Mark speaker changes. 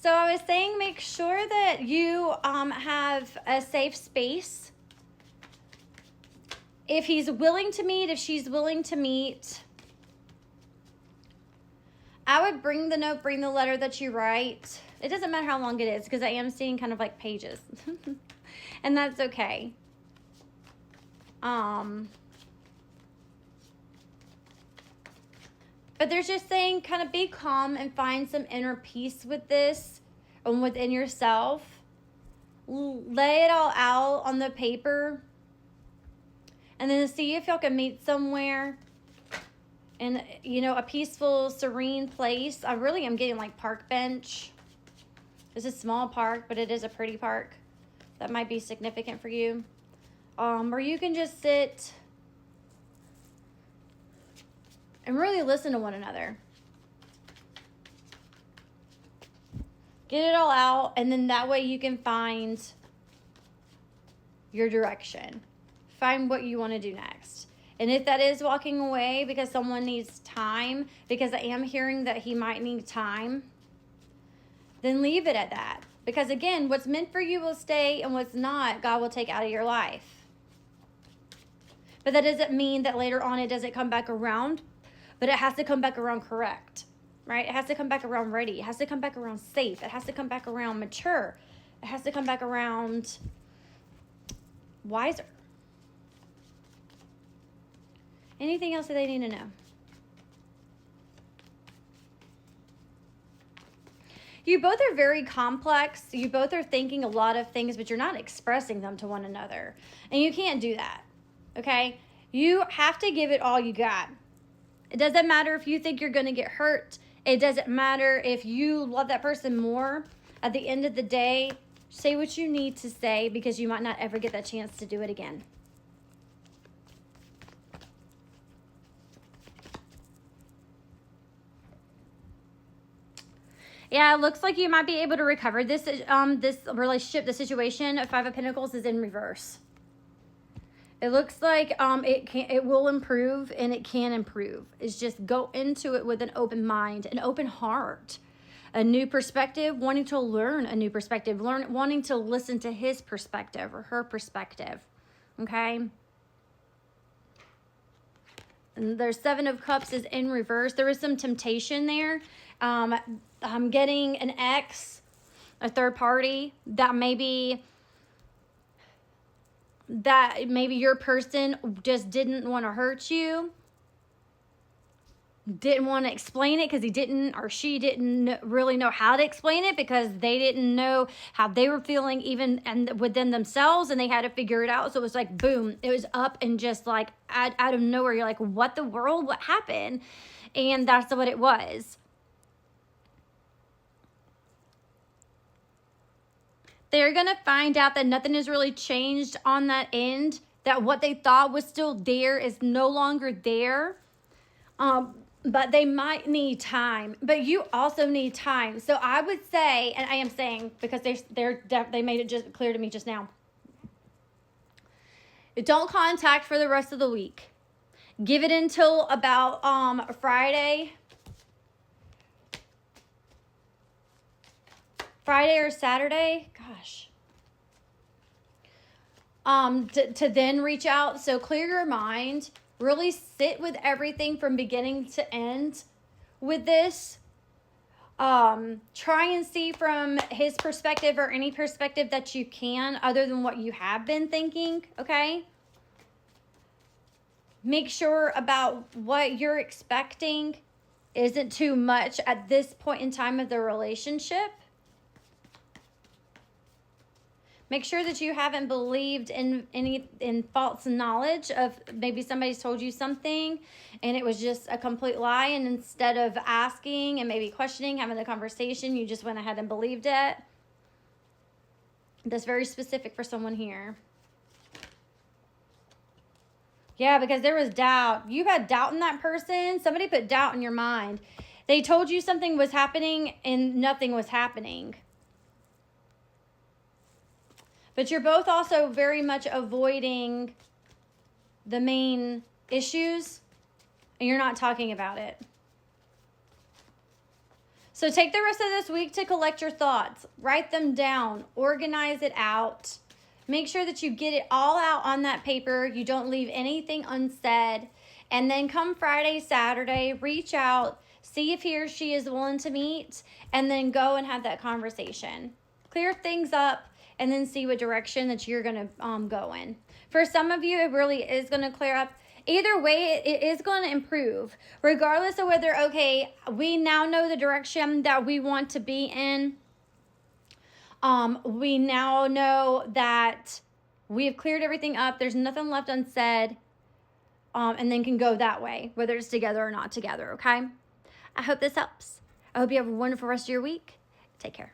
Speaker 1: So I was saying, make sure that you have a safe space. If he's willing to meet, if she's willing to meet, I would bring the note, bring the letter that you write. It doesn't matter how long it is, because I am seeing kind of like pages. And that's okay. But there's just saying, kind of be calm and find some inner peace with this and within yourself. Lay it all out on the paper. And then see if y'all can meet somewhere in, a peaceful, serene place. I really am getting like park bench. It's a small park, but it is a pretty park. That might be significant for you. Or you can just sit and really listen to one another. Get it all out, and then that way you can find your direction. Find what you want to do next. And if that is walking away because someone needs time, because I am hearing that he might need time, then leave it at that. Because again, what's meant for you will stay, and what's not, God will take out of your life. But that doesn't mean that later on it doesn't come back around. But it has to come back around correct, right? It has to come back around ready. It has to come back around safe. It has to come back around mature. It has to come back around wiser. Anything else that they need to know? You both are very complex. You both are thinking a lot of things, but you're not expressing them to one another. And you can't do that, okay? You have to give it all you got. It doesn't matter if you think you're going to get hurt. It doesn't matter if you love that person more. At the end of the day, say what you need to say, because you might not ever get that chance to do it again. Yeah, it looks like you might be able to recover this relationship. The situation of Five of Pentacles is in reverse. It looks like it will improve, and it can improve. It's just go into it with an open mind, an open heart, a new perspective, wanting to learn a new perspective, wanting to listen to his perspective or her perspective. Okay? And there's Seven of Cups is in reverse. There is some temptation there. I'm getting an ex, a third party that maybe your person just didn't want to hurt you, didn't want to explain it because he didn't, or she didn't really know how to explain it, because they didn't know how they were feeling even and within themselves, and they had to figure it out. So it was like, boom, it was up and just like out of nowhere. You're like, what the world? What happened? And that's what it was. They're going to find out that nothing has really changed on that end, that what they thought was still there is no longer there. But they might need time. But you also need time. So I would say, and I am saying, because they made it just clear to me just now, don't contact for the rest of the week. Give it until about Friday or Saturday. Gosh. To then reach out. So clear your mind. Really sit with everything from beginning to end with this. Try and see from his perspective, or any perspective that you can other than what you have been thinking, okay? Make sure about what you're expecting isn't too much at this point in time of the relationship. Make sure that you haven't believed in false knowledge of maybe somebody's told you something and it was just a complete lie, and instead of asking and maybe questioning, having the conversation, you just went ahead and believed it. That's very specific for someone here. Yeah, because there was doubt. You had doubt in that person. Somebody put doubt in your mind. They told you something was happening and nothing was happening. But you're both also very much avoiding the main issues, and you're not talking about it. So take the rest of this week to collect your thoughts. Write them down. Organize it out. Make sure that you get it all out on that paper. You don't leave anything unsaid. And then come Friday, Saturday, reach out, see if he or she is willing to meet, and then go and have that conversation. Clear things up, and then see what direction that you're going to go in. For some of you, it really is going to clear up. Either way, it is going to improve. Regardless of whether, okay, we now know the direction that we want to be in. We now know that we've cleared everything up. There's nothing left unsaid. And then can go that way, whether it's together or not together, okay? I hope this helps. I hope you have a wonderful rest of your week. Take care.